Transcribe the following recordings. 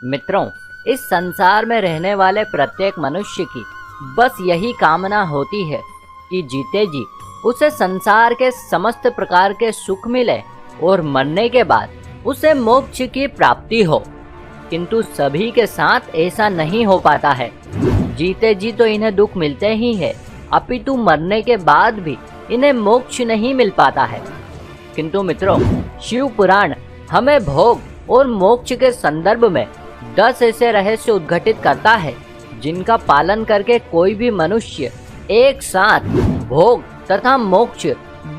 मित्रों, इस संसार में रहने वाले प्रत्येक मनुष्य की बस यही कामना होती है कि जीते जी उसे संसार के समस्त प्रकार के सुख मिले और मरने के बाद उसे मोक्ष की प्राप्ति हो। किंतु सभी के साथ ऐसा नहीं हो पाता है। जीते जी तो इन्हें दुख मिलते ही है, अपितु मरने के बाद भी इन्हें मोक्ष नहीं मिल पाता है। किंतु मित्रों, शिव पुराण हमें भोग और मोक्ष के संदर्भ में 10 ऐसे रहस्य उद्घाटित करता है जिनका पालन करके कोई भी मनुष्य एक साथ भोग तथा मोक्ष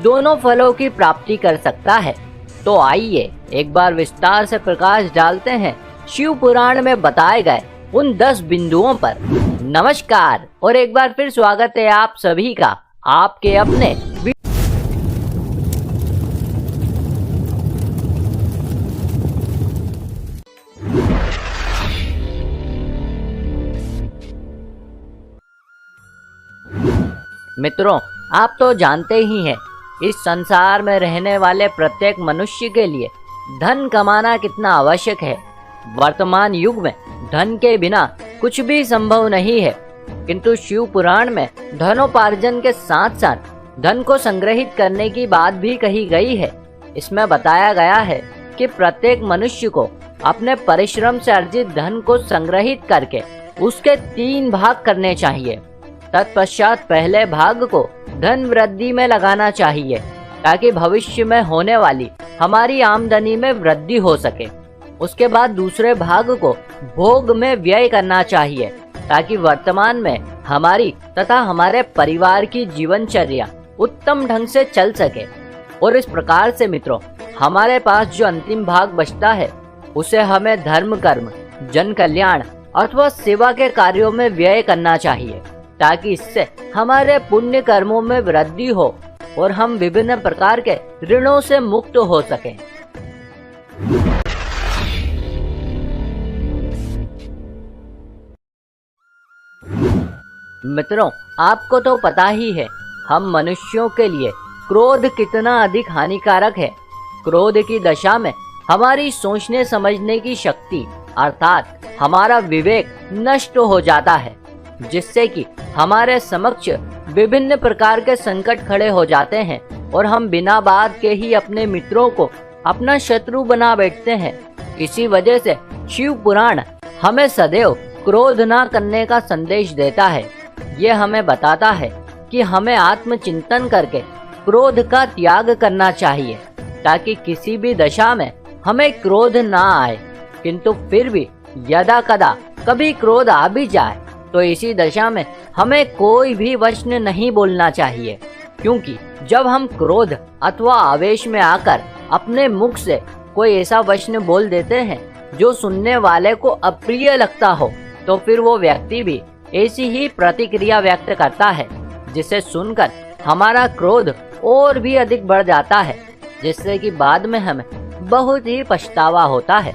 दोनों फलों की प्राप्ति कर सकता है। तो आइए एक बार विस्तार से प्रकाश डालते हैं शिव पुराण में बताए गए उन 10 बिंदुओं पर। नमस्कार और एक बार फिर स्वागत है आप सभी का आपके अपने मित्रों, आप तो जानते ही हैं इस संसार में रहने वाले प्रत्येक मनुष्य के लिए धन कमाना कितना आवश्यक है। वर्तमान युग में धन के बिना कुछ भी संभव नहीं है। किंतु शिव पुराण में धनोपार्जन के साथ साथ धन को संग्रहित करने की बात भी कही गई है। इसमें बताया गया है कि प्रत्येक मनुष्य को अपने परिश्रम से अर्जित धन को संग्रहित करके उसके 3 भाग करने चाहिए। तत्पश्चात पहले भाग को धन वृद्धि में लगाना चाहिए ताकि भविष्य में होने वाली हमारी आमदनी में वृद्धि हो सके। उसके बाद दूसरे भाग को भोग में व्यय करना चाहिए ताकि वर्तमान में हमारी तथा हमारे परिवार की जीवनचर्या उत्तम ढंग से चल सके। और इस प्रकार से मित्रों, हमारे पास जो अंतिम भाग बचता है उसे हमें धर्म कर्म, जन कल्याण अथवा सेवा के कार्यों में व्यय करना चाहिए ताकि इससे हमारे पुण्य कर्मों में वृद्धि हो और हम विभिन्न प्रकार के ऋणों से मुक्त हो सकें। मित्रों, आपको तो पता ही है हम मनुष्यों के लिए क्रोध कितना अधिक हानिकारक है। क्रोध की दशा में हमारी सोचने समझने की शक्ति अर्थात हमारा विवेक नष्ट हो जाता है, जिससे कि हमारे समक्ष विभिन्न प्रकार के संकट खड़े हो जाते हैं और हम बिना बात के ही अपने मित्रों को अपना शत्रु बना बैठते हैं। इसी वजह से शिव पुराण हमें सदैव क्रोध न करने का संदेश देता है। यह हमें बताता है कि हमें आत्मचिंतन करके क्रोध का त्याग करना चाहिए ताकि किसी भी दशा में हमें क्रोध ना आए। किंतु फिर भी यदा कदा कभी क्रोध आ भी जाए तो इसी दशा में हमें कोई भी वचन नहीं बोलना चाहिए, क्योंकि जब हम क्रोध अथवा आवेश में आकर अपने मुख से कोई ऐसा वचन बोल देते हैं जो सुनने वाले को अप्रिय लगता हो तो फिर वो व्यक्ति भी ऐसी ही प्रतिक्रिया व्यक्त करता है, जिसे सुनकर हमारा क्रोध और भी अधिक बढ़ जाता है, जिससे कि बाद में हमें बहुत ही पछतावा होता है।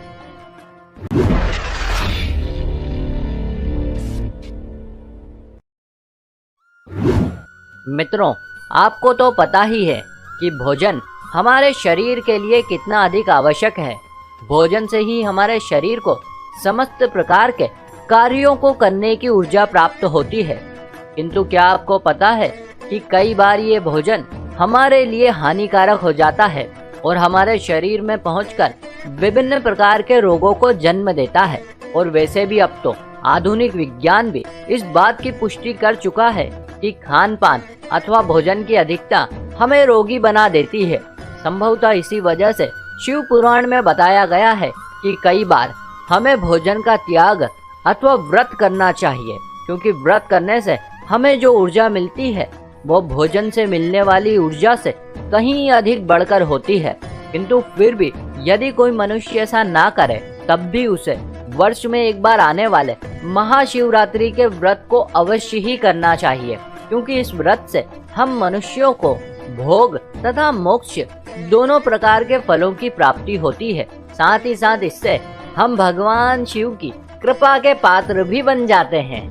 मित्रों, आपको तो पता ही है कि भोजन हमारे शरीर के लिए कितना अधिक आवश्यक है। भोजन से ही हमारे शरीर को समस्त प्रकार के कार्यों को करने की ऊर्जा प्राप्त होती है। किंतु क्या आपको पता है कि कई बार ये भोजन हमारे लिए हानिकारक हो जाता है और हमारे शरीर में पहुंचकर विभिन्न प्रकार के रोगों को जन्म देता है। और वैसे भी अब तो आधुनिक विज्ञान भी इस बात की पुष्टि कर चुका है कि खान पान अथवा भोजन की अधिकता हमें रोगी बना देती है। संभवतः इसी वजह से शिव पुराण में बताया गया है कि कई बार हमें भोजन का त्याग अथवा व्रत करना चाहिए, क्योंकि व्रत करने से हमें जो ऊर्जा मिलती है वो भोजन से मिलने वाली ऊर्जा से कहीं अधिक बढ़कर होती है। किंतु फिर भी यदि कोई मनुष्य ऐसा ना करे तब भी उसे वर्ष में एक बार आने वाले महाशिवरात्रि के व्रत को अवश्य ही करना चाहिए, क्योंकि इस व्रत से हम मनुष्यों को भोग तथा मोक्ष दोनों प्रकार के फलों की प्राप्ति होती है। साथ ही साथ इससे हम भगवान शिव की कृपा के पात्र भी बन जाते हैं।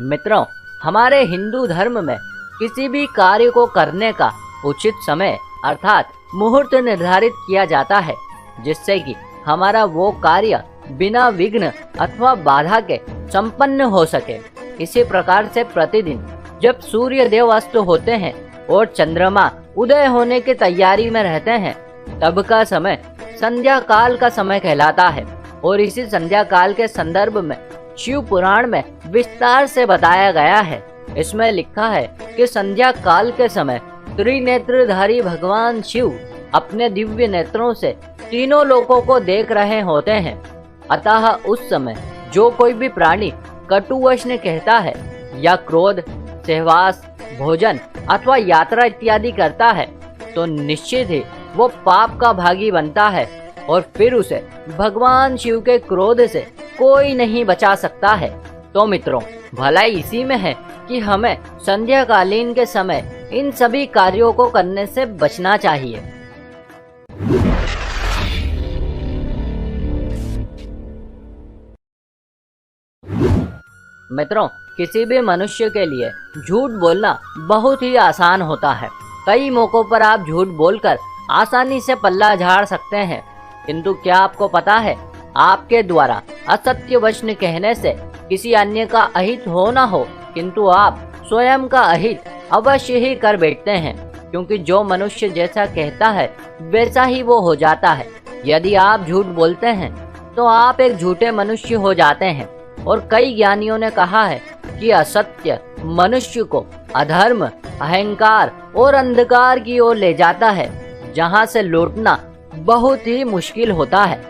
मित्रों, हमारे हिंदू धर्म में किसी भी कार्य को करने का उचित समय अर्थात मुहूर्त निर्धारित किया जाता है, जिससे कि हमारा वो कार्य बिना विघ्न अथवा बाधा के संपन्न हो सके। इसी प्रकार से प्रतिदिन जब सूर्य देव अस्त होते हैं और चंद्रमा उदय होने की तैयारी में रहते हैं, तब का समय संध्या काल का समय कहलाता है। और इसी संध्या काल के संदर्भ में शिव पुराण में विस्तार से बताया गया है। इसमें लिखा है कि संध्या काल के समय त्रिनेत्रधारी भगवान शिव अपने दिव्य नेत्रों से तीनों लोकों को देख रहे होते हैं। अतः उस समय जो कोई भी प्राणी कटुवचन कहता है या क्रोध, सहवास, भोजन अथवा यात्रा इत्यादि करता है, तो निश्चित ही वो पाप का भागी बनता है और फिर उसे भगवान शिव के क्रोध से कोई नहीं बचा सकता है। तो मित्रों, भलाई इसी में है कि हमें संध्या कालीन के समय इन सभी कार्यों को करने से बचना चाहिए। मित्रों, किसी भी मनुष्य के लिए झूठ बोलना बहुत ही आसान होता है। कई मौकों पर आप झूठ बोलकर आसानी से पल्ला झाड़ सकते हैं, किंतु क्या आपको पता है, आपके द्वारा असत्य वचन कहने से किसी अन्य का अहित हो ना हो, किंतु आप स्वयं का अहित अवश्य ही कर बैठते हैं, क्योंकि जो मनुष्य जैसा कहता है वैसा ही वो हो जाता है। यदि आप झूठ बोलते हैं तो आप एक झूठे मनुष्य हो जाते हैं। और कई ज्ञानियों ने कहा है कि असत्य मनुष्य को अधर्म, अहंकार और अंधकार की ओर ले जाता है, जहां से लौटना बहुत ही मुश्किल होता है।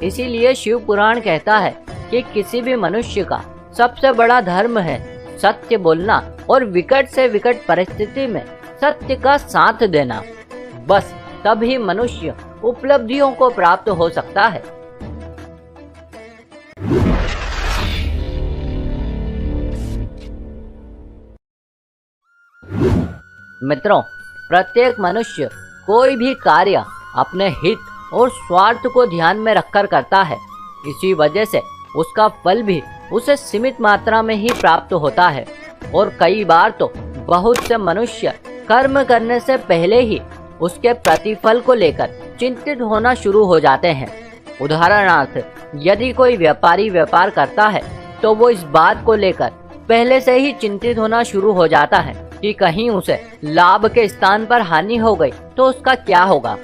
इसीलिए शिव पुराण कहता है कि किसी भी मनुष्य का सबसे बड़ा धर्म है सत्य बोलना और विकट से विकट परिस्थिति में सत्य का साथ देना। बस तभी मनुष्य उपलब्धियों को प्राप्त हो सकता है। मित्रों, प्रत्येक मनुष्य कोई भी कार्य अपने हित और स्वार्थ को ध्यान में रखकर करता है। इसी वजह से उसका फल भी उसे सीमित मात्रा में ही प्राप्त होता है। और कई बार तो बहुत से मनुष्य कर्म करने से पहले ही उसके प्रतिफल को लेकर चिंतित होना शुरू हो जाते हैं। उदाहरणार्थ, यदि कोई व्यापारी व्यापार करता है तो वो इस बात को लेकर पहले से ही चिंतित होना शुरू हो जाता है कि कहीं उसे लाभ के स्थान पर हानि हो गई तो उसका क्या होगा,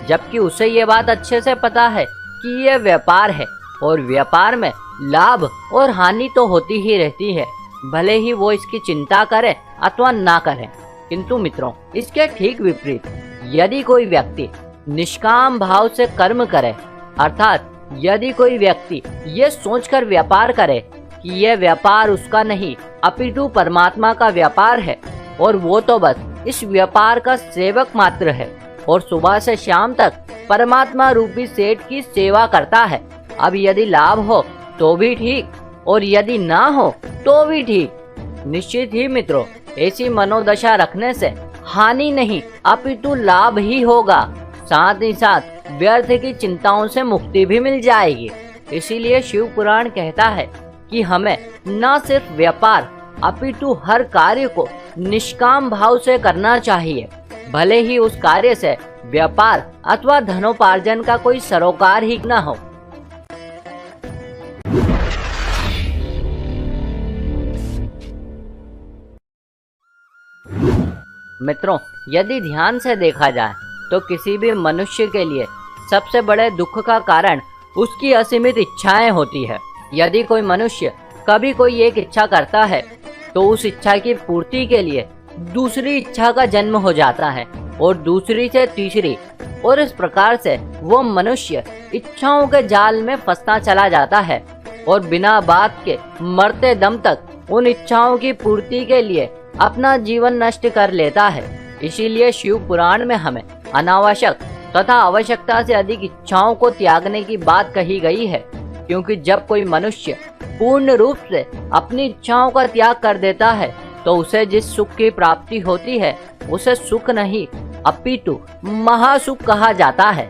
जबकि उसे ये बात अच्छे से पता है कि ये व्यापार है और व्यापार में लाभ और हानि तो होती ही रहती है, भले ही वो इसकी चिंता करे अथवा ना करे। किंतु मित्रों, इसके ठीक विपरीत, यदि कोई व्यक्ति निष्काम भाव से कर्म करे, अर्थात यदि कोई व्यक्ति ये सोचकर व्यापार करे कि यह व्यापार उसका नहीं अपितु परमात्मा का व्यापार है और वो तो बस इस व्यापार का सेवक मात्र है और सुबह से शाम तक परमात्मा रूपी सेठ की सेवा करता है, अब यदि लाभ हो तो भी ठीक और यदि ना हो तो भी ठीक। निश्चित ही मित्रों, ऐसी मनोदशा रखने से हानि नहीं अपितु लाभ ही होगा। साथ ही साथ व्यर्थ की चिंताओं से मुक्ति भी मिल जाएगी। इसीलिए शिव पुराण कहता है कि हमें न सिर्फ व्यापार अपितु हर कार्य को निष्काम भाव से करना चाहिए, भले ही उस कार्य से व्यापार अथवा धनोपार्जन का कोई सरोकार ही न हो। मित्रों, यदि ध्यान से देखा जाए तो किसी भी मनुष्य के लिए सबसे बड़े दुख का कारण उसकी असीमित इच्छाएं होती है। यदि कोई मनुष्य कभी कोई एक इच्छा करता है तो उस इच्छा की पूर्ति के लिए दूसरी इच्छा का जन्म हो जाता है और दूसरी से तीसरी, और इस प्रकार से वो मनुष्य इच्छाओं के जाल में फंसता चला जाता है और बिना बात के मरते दम तक उन इच्छाओं की पूर्ति के लिए अपना जीवन नष्ट कर लेता है। इसीलिए शिव पुराण में हमें अनावश्यक तथा आवश्यकता से अधिक इच्छाओं को त्यागने की बात कही गई है, क्योंकि जब कोई मनुष्य पूर्ण रूप से अपनी इच्छाओं का त्याग कर देता है तो उसे जिस सुख की प्राप्ति होती है उसे सुख नहीं अपितु महासुख कहा जाता है।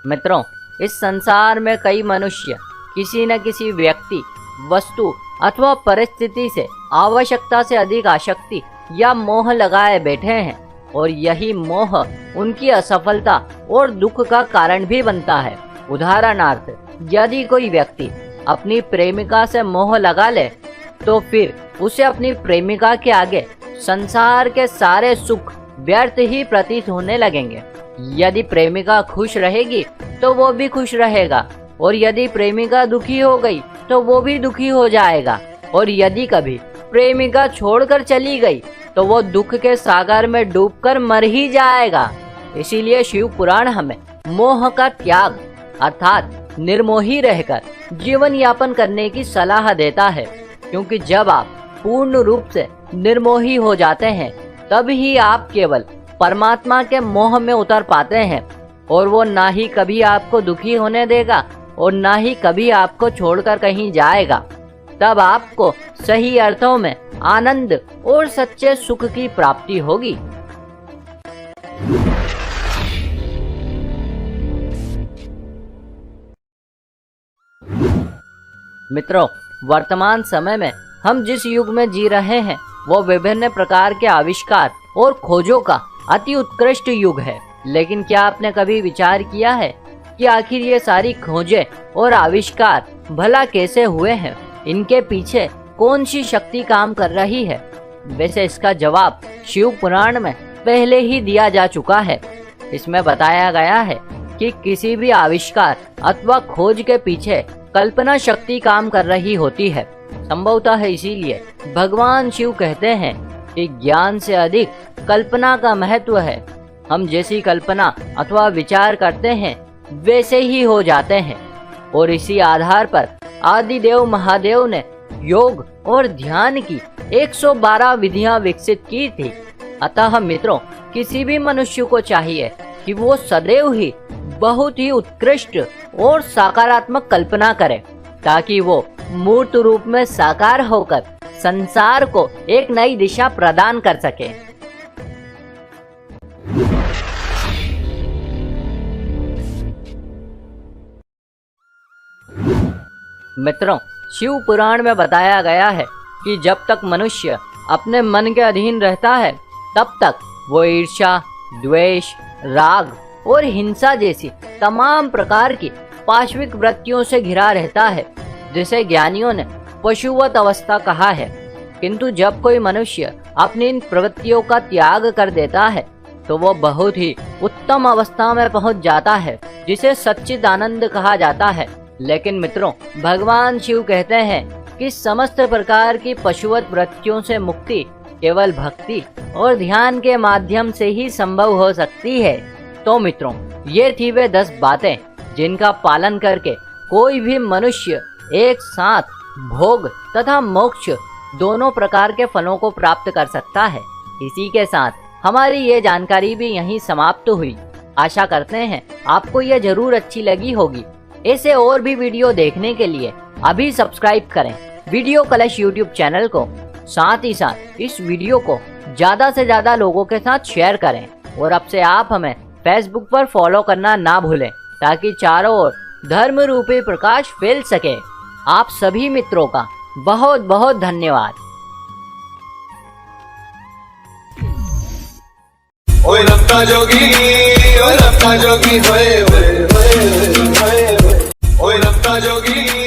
मित्रों, इस संसार में कई मनुष्य किसी न किसी व्यक्ति वस्तु अथवा परिस्थिति से आवश्यकता से अधिक आसक्ति या मोह लगाए बैठे हैं और यही मोह उनकी असफलता और दुख का कारण भी बनता है। उदाहरणार्थ, यदि कोई व्यक्ति अपनी प्रेमिका से मोह लगा ले तो फिर उसे अपनी प्रेमिका के आगे संसार के सारे सुख व्यर्थ ही प्रतीत होने लगेंगे। यदि प्रेमिका खुश रहेगी तो वो भी खुश रहेगा और यदि प्रेमिका दुखी हो गई तो वो भी दुखी हो जाएगा और यदि कभी प्रेमिका छोड़कर चली गई तो वो दुख के सागर में डूबकर मर ही जाएगा। इसीलिए शिव पुराण हमें मोह का त्याग अर्थात निर्मोही रहकर जीवन यापन करने की सलाह देता है, क्योंकि जब आप पूर्ण रूप से निर्मोही हो जाते हैं तब ही आप केवल परमात्मा के मोह में उतर पाते हैं और वो ना ही कभी आपको दुखी होने देगा और ना ही कभी आपको छोड़कर कहीं जाएगा। तब आपको सही अर्थों में आनंद और सच्चे सुख की प्राप्ति होगी। मित्रों, वर्तमान समय में हम जिस युग में जी रहे हैं वो विभिन्न प्रकार के आविष्कार और खोजों का अति उत्कृष्ट युग है। लेकिन क्या आपने कभी विचार किया है कि आखिर ये सारी खोजें और आविष्कार भला कैसे हुए हैं? इनके पीछे कौन सी शक्ति काम कर रही है? वैसे इसका जवाब शिव पुराण में पहले ही दिया जा चुका है। इसमें बताया गया है कि किसी भी आविष्कार अथवा खोज के पीछे कल्पना शक्ति काम कर रही होती है। संभवतः इसीलिए भगवान शिव कहते हैं कि ज्ञान से अधिक कल्पना का महत्व है। हम जैसी कल्पना अथवा विचार करते हैं वैसे ही हो जाते हैं और इसी आधार पर आदिदेव महादेव ने योग और ध्यान की 112 विधियां विकसित की थी। अतः मित्रों, किसी भी मनुष्य को चाहिए कि वो सदैव ही बहुत ही उत्कृष्ट और सकारात्मक कल्पना करे ताकि वो मूर्त रूप में साकार होकर संसार को एक नई दिशा प्रदान कर सके। मित्रों, शिव पुराण में बताया गया है कि जब तक मनुष्य अपने मन के अधीन रहता है तब तक वो ईर्ष्या, द्वेष, राग और हिंसा जैसी तमाम प्रकार की पाशविक वृत्तियों से घिरा रहता है, जिसे ज्ञानियों ने पशुवत अवस्था कहा है। किंतु जब कोई मनुष्य अपनी इन प्रवृत्तियों का त्याग कर देता है तो वो बहुत ही उत्तम अवस्था में पहुंच जाता है, जिसे सच्चिदानंद कहा जाता है। लेकिन मित्रों, भगवान शिव कहते हैं कि समस्त प्रकार की पशुवत वृत्तियों से मुक्ति केवल भक्ति और ध्यान के माध्यम से ही संभव हो सकती है। तो मित्रों, ये थी वे 10 बातें जिनका पालन करके कोई भी मनुष्य एक साथ भोग तथा मोक्ष दोनों प्रकार के फलों को प्राप्त कर सकता है। इसी के साथ हमारी ये जानकारी भी यहीं समाप्त हुई। आशा करते हैं आपको यह जरूर अच्छी लगी होगी। ऐसे और भी वीडियो देखने के लिए अभी सब्सक्राइब करें वीडियो कलश यूट्यूब चैनल को। साथ ही साथ इस वीडियो को ज्यादा से ज्यादा लोगों के साथ शेयर करें और अब से आप हमें फेसबुक पर फॉलो करना ना भूलें ताकि चारों ओर धर्म रूपी प्रकाश फैल सके। आप सभी मित्रों का बहुत बहुत धन्यवाद। ओए रफ्ता जोगी, ओए रफ्ता जोगी, ओए ओए ओए ओए ओए रफ्ता जोगी।